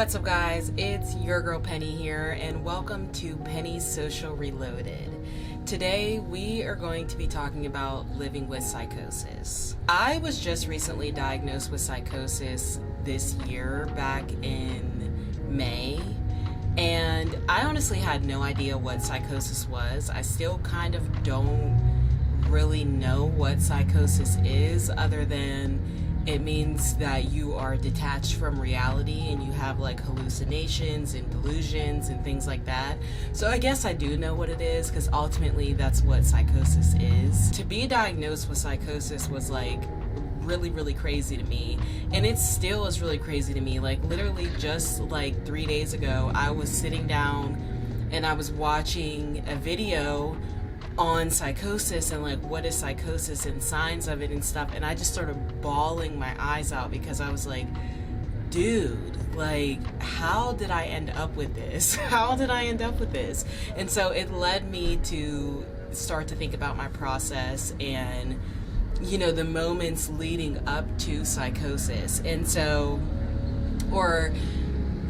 What's up, guys? It's your girl Penny here, and welcome to Penny's Social Reloaded. Today we are going to be talking about living with psychosis. I was just recently diagnosed with psychosis this year, back in May, and I honestly had no idea what psychosis was. I still kind of don't really know what psychosis is, other than it means that you are detached from reality and you have like hallucinations and delusions and things like that. So I guess I do know what it is, because ultimately that's what psychosis is. To be diagnosed with psychosis was like really crazy to me, and it still is really crazy to me. Like literally just like 3 days ago, I was sitting down and I was watching a video on psychosis and like what is psychosis and signs of it and stuff, and I just started bawling my eyes out because I was like, dude, like how did I end up with this? How did I end up with this? And so it led me to start to think about my process and, you know, the moments leading up to psychosis. And so, or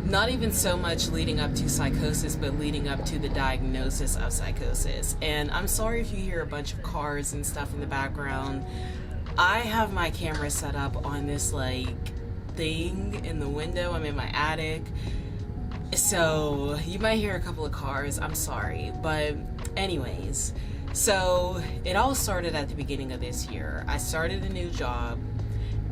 not even so much leading up to psychosis, but leading up to the diagnosis of psychosis. And I'm sorry if you hear a bunch of cars and stuff in the background. I have my camera set up on this like thing in the window. I'm in my attic, so you might hear a couple of cars. I'm sorry. But anyways, so it all started at the beginning of this year. I started a new job,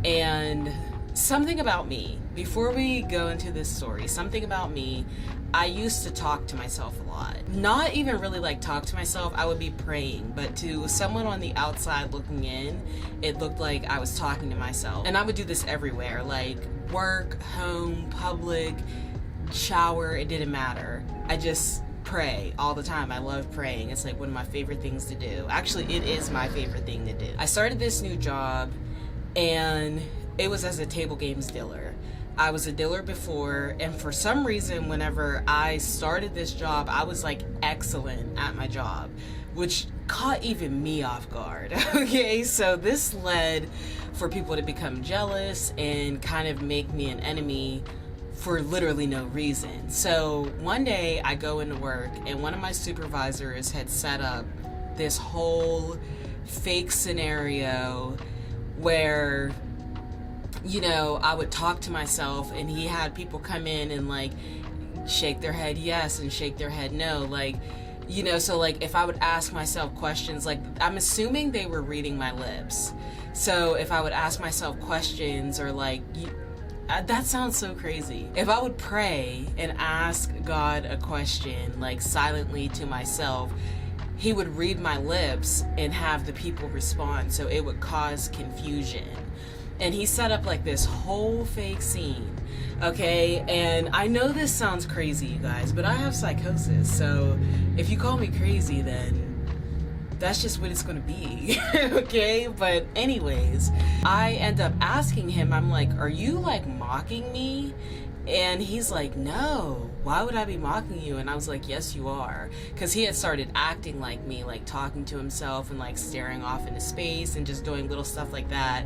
and something about me, before we go into this story, something about me, I used to talk to myself a lot. Not even really like talk to myself, I would be praying, but to someone on the outside looking in, it looked like I was talking to myself. And I would do this everywhere, like work, home, public, shower, it didn't matter. I just pray all the time. I love praying. It's like one of my favorite things to do. Actually, it is my favorite thing to do. I started this new job, and it was as a table games dealer. I was a dealer before, and for some reason, whenever I started this job, I was like excellent at my job, which caught even me off guard. Okay, so this led for people to become jealous and kind of make me an enemy for literally no reason. So one day I go into work, and one of my supervisors had set up this whole fake scenario where, you know, I would talk to myself, and he had people come in and like shake their head yes and shake their head no, like, you know, so like if I would ask myself questions, like I'm assuming they were reading my lips. So if I would ask myself questions, or like, that sounds so crazy. If I would pray and ask God a question like silently to myself, he would read my lips and have the people respond, so it would cause confusion. And he set up like this whole fake scene, okay? And I know this sounds crazy, you guys, but I have psychosis, so if you call me crazy, then that's just what it's gonna be, okay? But anyways, I end up asking him, I'm like, are you like mocking me? And he's like, no, why would I be mocking you? And I was like, yes, you are. Because he had started acting like me, like talking to himself and like staring off into space and just doing little stuff like that.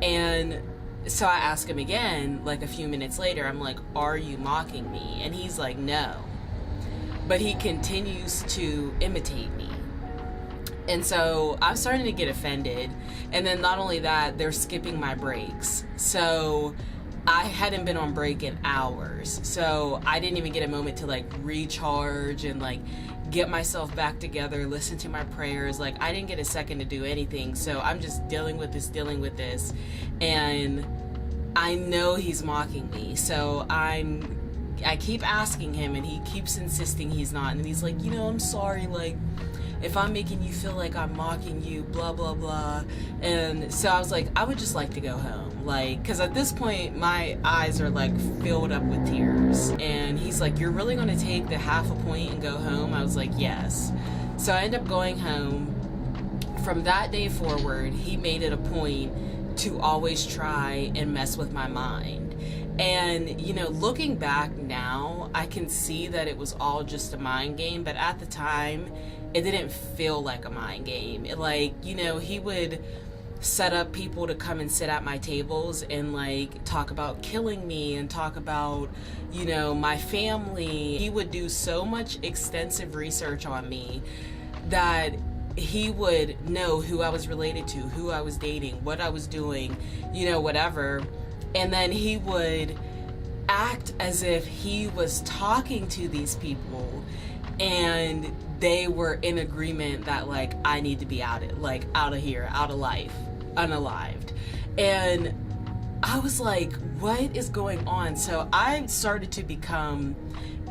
And so I asked him again, like a few minutes later, I'm like, are you mocking me? And he's like, no. But he continues to imitate me. And so I'm starting to get offended. And then not only that, they're skipping my breaks. So I hadn't been on break in hours, so I didn't even get a moment to like recharge and like get myself back together, listen to my prayers. Like I didn't get a second to do anything, so I'm just dealing with this, and I know he's mocking me. So I keep asking him, and he keeps insisting he's not, and he's like, you know, I'm sorry, like if I'm making you feel like I'm mocking you, blah, blah, blah. And so I was like, I would just like to go home. Like, because at this point, my eyes are like filled up with tears. And he's like, you're really going to take the half a point and go home? I was like, yes. So I ended up going home. From that day forward, he made it a point to always try and mess with my mind. And, you know, looking back now, I can see that it was all just a mind game. But at the time, it didn't feel like a mind game. It, like, you know, he would set up people to come and sit at my tables and like talk about killing me and talk about, you know, my family. He would do so much extensive research on me that he would know who I was related to, who I was dating, what I was doing, you know, whatever. And then he would act as if he was talking to these people and they were in agreement that like I need to be out of here, out of life, unalived. And I was like, what is going on? So I started to become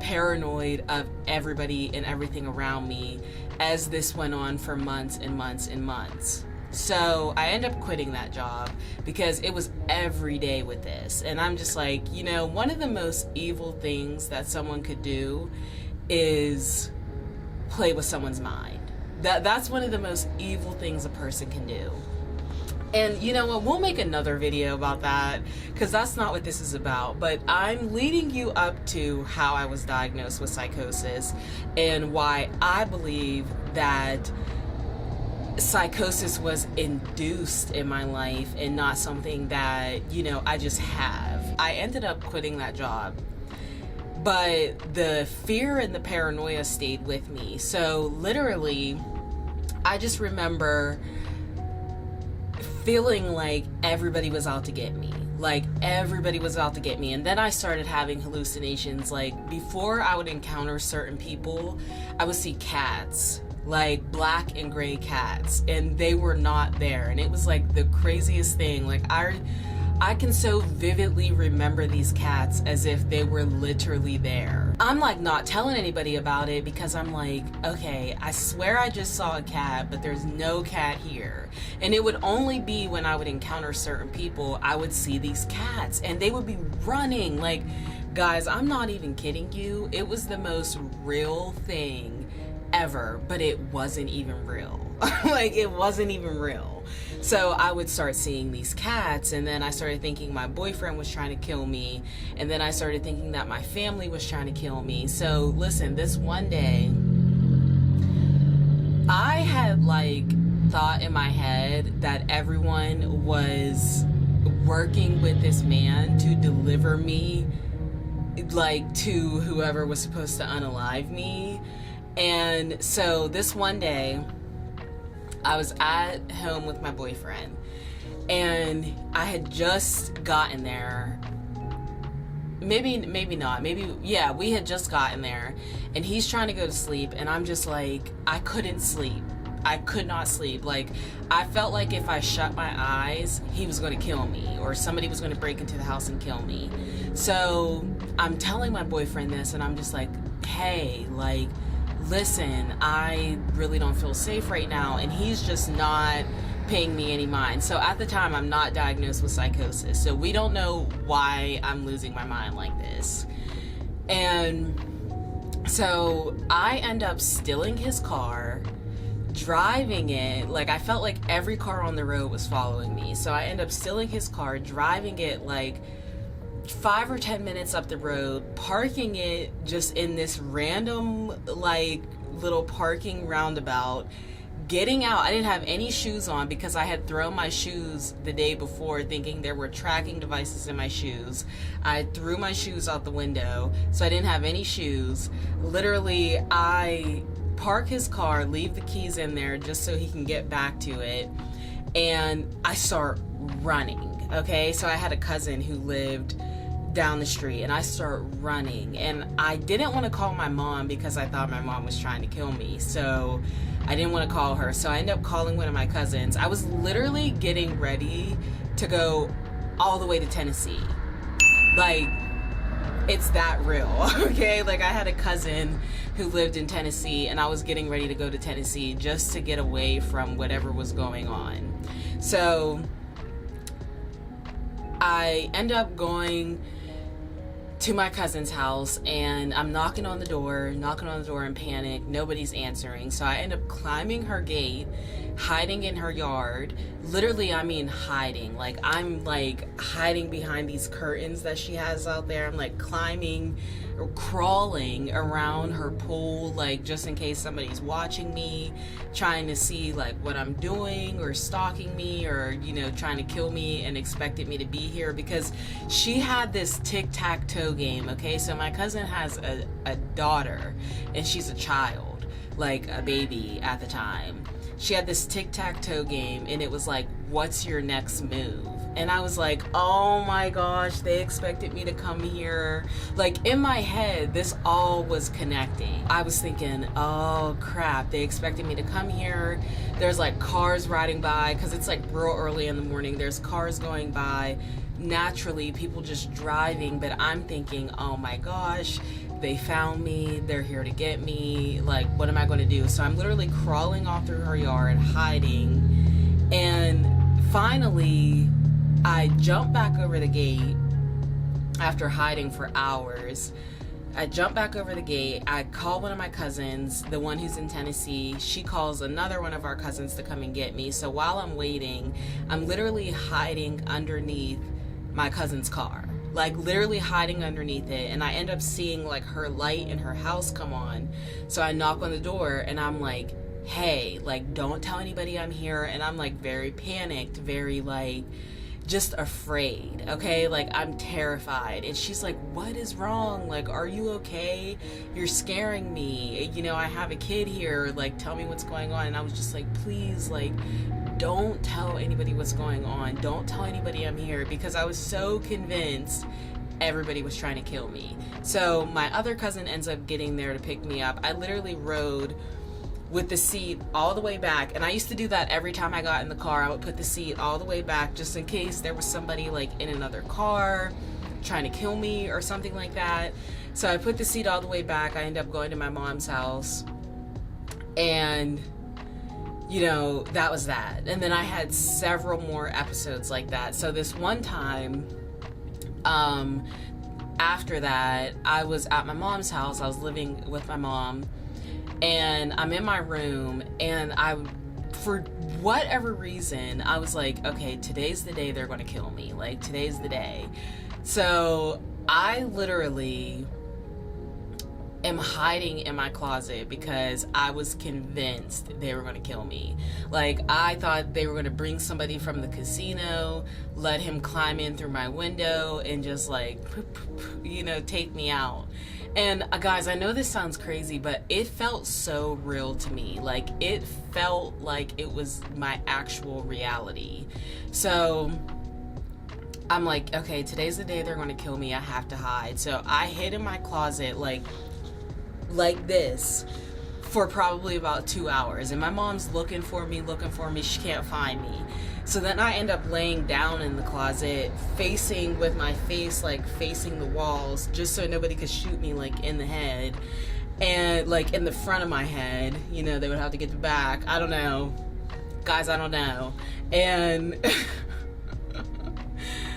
paranoid of everybody and everything around me as this went on for months and months and months. So I ended up quitting that job because it was every day with this. And I'm just like, you know, one of the most evil things that someone could do is play with someone's mind. That's one of the most evil things a person can do. And you know what, we'll make another video about that because that's not what this is about. But I'm leading you up to how I was diagnosed with psychosis and why I believe that psychosis was induced in my life and not something that, you know, I just have. I ended up quitting that job, but the fear and the paranoia stayed with me. So literally, I just remember feeling like everybody was out to get me. Like everybody was out to get me. And then I started having hallucinations. Like before I would encounter certain people, I would see cats, like black and gray cats, and they were not there. And it was like the craziest thing. Like I can so vividly remember these cats as if they were literally there. I'm like not telling anybody about it because I'm like, okay, I swear I just saw a cat, but there's no cat here. And it would only be when I would encounter certain people, I would see these cats and they would be running. Like, guys, I'm not even kidding you. It was the most real thing ever, but it wasn't even real. Like, it wasn't even real. So I would start seeing these cats, and then I started thinking my boyfriend was trying to kill me, and then I started thinking that my family was trying to kill me. So listen, this one day, I had like thought in my head that everyone was working with this man to deliver me like to whoever was supposed to unalive me. And so this one day, I was at home with my boyfriend, and I had just gotten there. Maybe not. Yeah, we had just gotten there, and he's trying to go to sleep, and I'm just like, I couldn't sleep. I could not sleep. Like, I felt like if I shut my eyes, he was going to kill me, or somebody was going to break into the house and kill me. So I'm telling my boyfriend this, and I'm just like, hey, like, listen, I really don't feel safe right now. And he's just not paying me any mind. So at the time, I'm not diagnosed with psychosis. So we don't know why I'm losing my mind like this. And so I end up stealing his car, driving it. Like, I felt like every car on the road was following me. So I end up stealing his car, driving it like 5 or 10 minutes up the road, parking it just in this random like little parking roundabout, getting out. I didn't have any shoes on because I had thrown my shoes the day before thinking there were tracking devices in my shoes. I threw my shoes out the window, so I didn't have any shoes. Literally, I park his car, leave the keys in there just so he can get back to it, and I start running. Okay, so I had a cousin who lived down the street, and I start running, and I didn't want to call my mom because I thought my mom was trying to kill me, so I didn't want to call her. So I ended up calling one of my cousins. I was literally getting ready to go all the way to Tennessee. Like, it's that real. Okay, like I had a cousin who lived in Tennessee, and I was getting ready to go to Tennessee just to get away from whatever was going on. So I end up going to my cousin's house, and I'm knocking on the door in panic. Nobody's answering. So I end up climbing her gate, hiding in her yard. Literally, I mean hiding. Like, I'm like hiding behind these curtains that she has out there. I'm like climbing crawling around her pool, like just in case somebody's watching me, trying to see like what I'm doing, or stalking me, or trying to kill me and expected me to be here, because she had this tic-tac-toe game. Okay, so my cousin has a daughter, and she's a child, like a baby at the time. She had this tic-tac-toe game, and it was like, what's your next move? And I was like, oh my gosh, they expected me to come here. Like, in my head, this all was connecting. I was thinking, oh crap, they expected me to come here. There's like cars riding by, because it's like real early in the morning. There's cars going by. Naturally, people just driving, but I'm thinking, oh my gosh, they found me, they're here to get me, like, what am I going to do? So I'm literally crawling off through her yard, hiding, and finally I jump back over the gate after hiding for hours. I jump back over the gate. I call one of my cousins, the one who's in Tennessee. She calls another one of our cousins to come and get me. So while I'm waiting, I'm literally hiding underneath my cousin's car, like literally hiding underneath it. And I end up seeing like her light in her house come on. So I knock on the door, and I'm like, hey, like, don't tell anybody I'm here. And I'm like very panicked, very like just afraid, okay? Like, I'm terrified. And she's like, what is wrong? Like, are you okay? You're scaring me. I have a kid here. Like, tell me what's going on. And I was just like, please, like, don't tell anybody what's going on. Don't tell anybody I'm here, because I was so convinced everybody was trying to kill me. So my other cousin ends up getting there to pick me up. I literally rode with the seat all the way back, and I used to do that every time I got in the car. I would put the seat all the way back just in case there was somebody like in another car trying to kill me or something like that. So I put the seat all the way back. I end up going to my mom's house, and that was that. And then I had several more episodes like that. So this one time, after that, I was at my mom's house. I was living with my mom, and I'm in my room, and for whatever reason, I was like, okay, today's the day they're going to kill me. Like, today's the day. So I literally am hiding in my closet because I was convinced they were going to kill me. Like, I thought they were going to bring somebody from the casino, let him climb in through my window, and just like, take me out. And guys, I know this sounds crazy, but it felt so real to me. Like, it felt like it was my actual reality. So I'm like, okay, today's the day they're going to kill me. I have to hide. So I hid in my closet like this for probably about 2 hours. And my mom's looking for me. She can't find me. So then I end up laying down in the closet, with my face like facing the walls, just so nobody could shoot me like in the head, and like in the front of my head. They would have to get the back. I don't know, guys. I don't know. And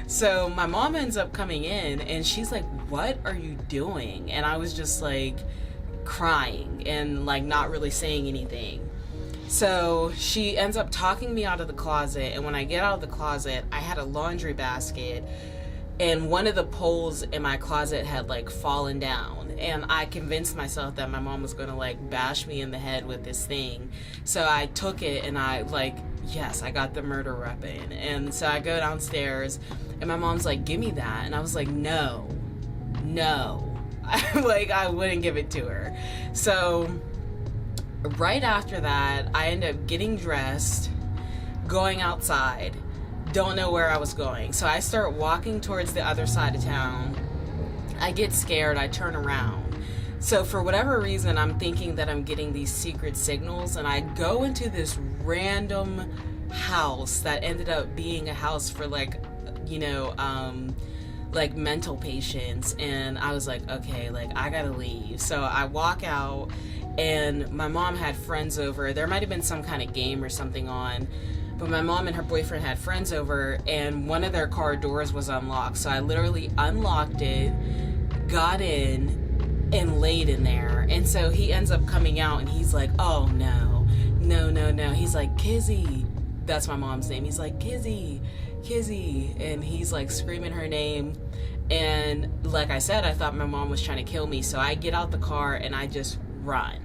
so my mom ends up coming in, and she's like, "What are you doing?" And I was just like crying and like not really saying anything. So she ends up talking me out of the closet, and when I get out of the closet, I had a laundry basket, and one of the poles in my closet had like fallen down, and I convinced myself that my mom was gonna like bash me in the head with this thing. So I took it, and I like, yes, I got the murder weapon. And so I go downstairs, and my mom's like, give me that. And I was like, no like, I wouldn't give it to her. So right after that, I end up getting dressed, going outside, don't know where I was going. So I start walking towards the other side of town. I get scared, I turn around. So for whatever reason, I'm thinking that I'm getting these secret signals, and I go into this random house that ended up being a house for like mental patients. And I was like, okay, like, I gotta leave. So I walk out, and my mom had friends over. There might have been some kind of game or something on, but my mom and her boyfriend had friends over, and one of their car doors was unlocked. So I literally unlocked it, got in, and laid in there. And so he ends up coming out, and he's like, oh no. He's like, Kizzy. That's my mom's name. He's like, Kizzy. And he's like screaming her name. And like I said, I thought my mom was trying to kill me. So I get out the car and I just run.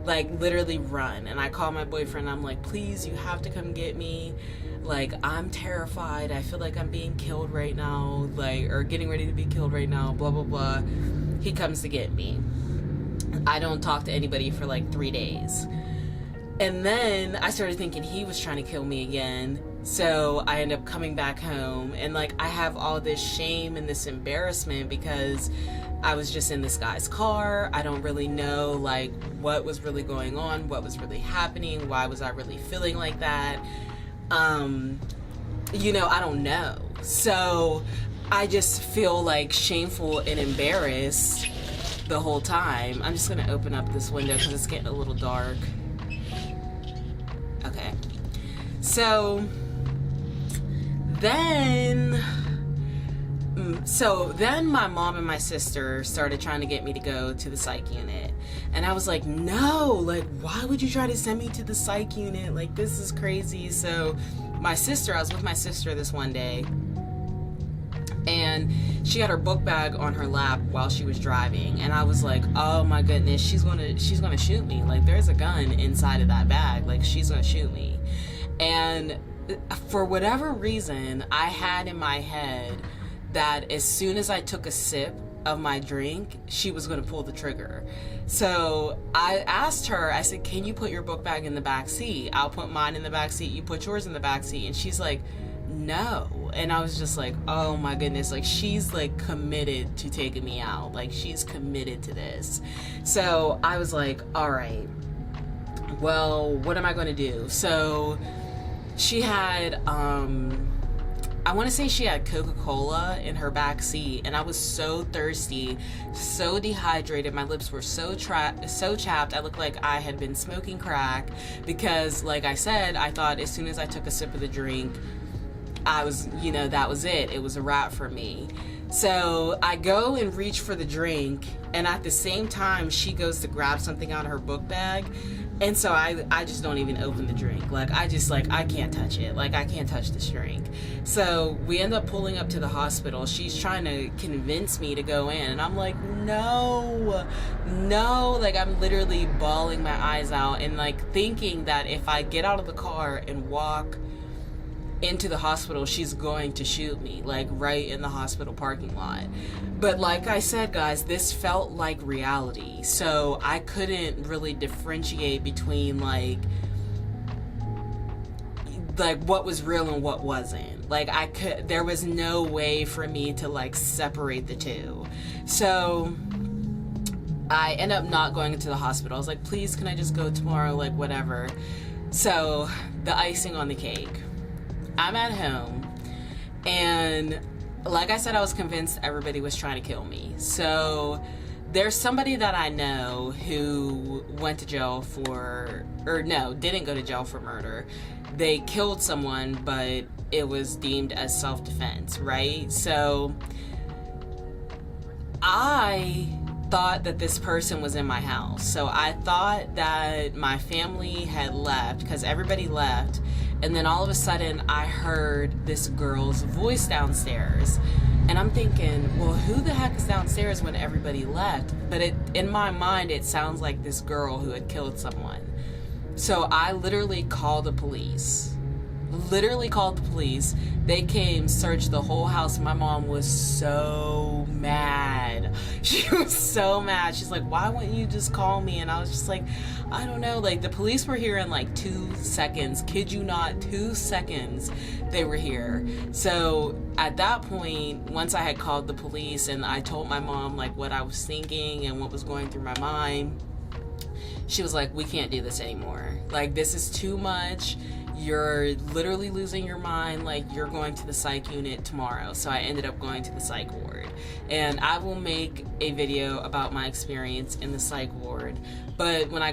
Like, literally run. And I call my boyfriend. I'm like, please, you have to come get me. Like, I'm terrified. I feel like I'm being killed right now. Like, or getting ready to be killed right now. Blah, blah, blah. He comes to get me. I don't talk to anybody for like 3 days. And then I started thinking he was trying to kill me again. So I end up coming back home, and like I have all this shame and this embarrassment because I was just in this guy's car. I don't really know like what was really going on, what was really happening, why was I really feeling like that. You know, I don't know. So I just feel like shameful and embarrassed the whole time. I'm just gonna open up this window because it's getting a little dark. Okay. So then my mom and my sister started trying to get me to go to the psych unit. And I was like, no, like, why would you try to send me to the psych unit? Like, this is crazy. So I was with my sister this one day, and she had her book bag on her lap while she was driving. And I was like, oh my goodness, she's gonna shoot me. Like, there's a gun inside of that bag. Like, she's gonna shoot me. And for whatever reason, I had in my head that as soon as I took a sip of my drink, she was going to pull the trigger. So I asked her, I said, can you put your book bag in the back seat? I'll put mine in the back seat, you put yours in the back seat. And she's like, no. And I was just like, oh my goodness, like she's like committed to taking me out. Like she's committed to this. So I was like, all right, well, what am I going to do? So she had, I want to say she had Coca-Cola in her back seat, and I was so thirsty, so dehydrated. My lips were so chapped. I looked like I had been smoking crack because, like I said, I thought as soon as I took a sip of the drink, I was, you know, that was it. It was a wrap for me. So I go and reach for the drink, and at the same time, she goes to grab something out of her book bag. And so I just don't even open the drink. Like, I can't touch it. Like, I can't touch this drink. So we end up pulling up to the hospital. She's trying to convince me to go in. And I'm like, no. Like, I'm literally bawling my eyes out and, like, thinking that if I get out of the car and walk into the hospital, she's going to shoot me, like right in the hospital parking lot. But like I said, guys, this felt like reality, so I couldn't really differentiate between like what was real and what wasn't. Like there was no way for me to like separate the two. So I end up not going into the hospital. I was like, please, can I just go tomorrow, like whatever. So the icing on the cake, I'm at home, and like I said, I was convinced everybody was trying to kill me. So there's somebody that I know who went to jail didn't go to jail for murder. They killed someone, but it was deemed as self-defense, right? So I thought that this person was in my house. So I thought that my family had left because everybody left. And then all of a sudden I heard this girl's voice downstairs. And I'm thinking, well, who the heck is downstairs when everybody left? But in my mind, it sounds like this girl who had killed someone. So I literally called the police. They came, searched the whole house. My mom was so mad. She was so mad. She's like, why wouldn't you just call me? And I was just like, I don't know. Like, the police were here in like 2 seconds. Kid you not, 2 seconds they were here. So at that point, once I had called the police and I told my mom like what I was thinking and what was going through my mind, she was like, we can't do this anymore. Like, this is too much. You're literally losing your mind. Like, you're going to the psych unit tomorrow. So I ended up going to the psych ward, and I will make a video about my experience in the psych ward. But when I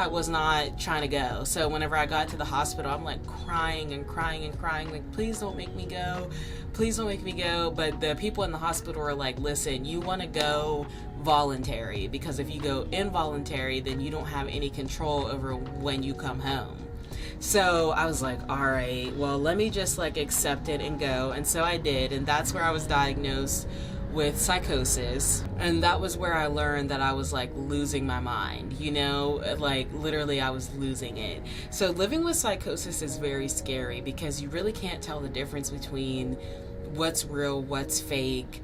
was not trying to go. So whenever I got to the hospital, I'm like crying, like, please don't make me go. But the people in the hospital were like, listen, you want to go voluntary, because if you go involuntary, then you don't have any control over when you come home. So I was like, all right, well, let me just like accept it and go. And so I did. And that's where I was diagnosed with psychosis. And that was where I learned that I was like losing my mind, you know, like literally I was losing it. So living with psychosis is very scary because you really can't tell the difference between what's real, what's fake,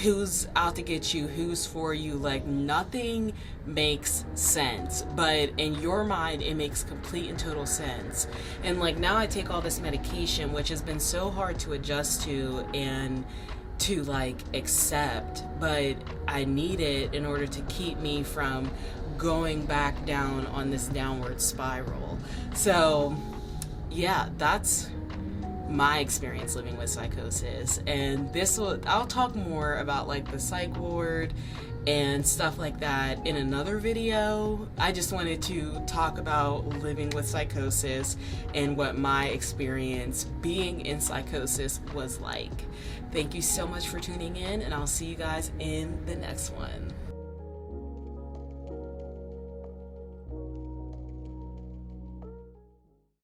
who's out to get you, who's for you. Like nothing makes sense, but in your mind it makes complete and total sense. And like now I take all this medication, which has been so hard to adjust to and to like accept, but I need it in order to keep me from going back down on this downward spiral. So yeah, that's my experience living with psychosis. And I'll talk more about like the psych ward and stuff like that in another video. I just wanted to talk about living with psychosis and what my experience being in psychosis was like. Thank you so much for tuning in, and I'll see you guys in the next one.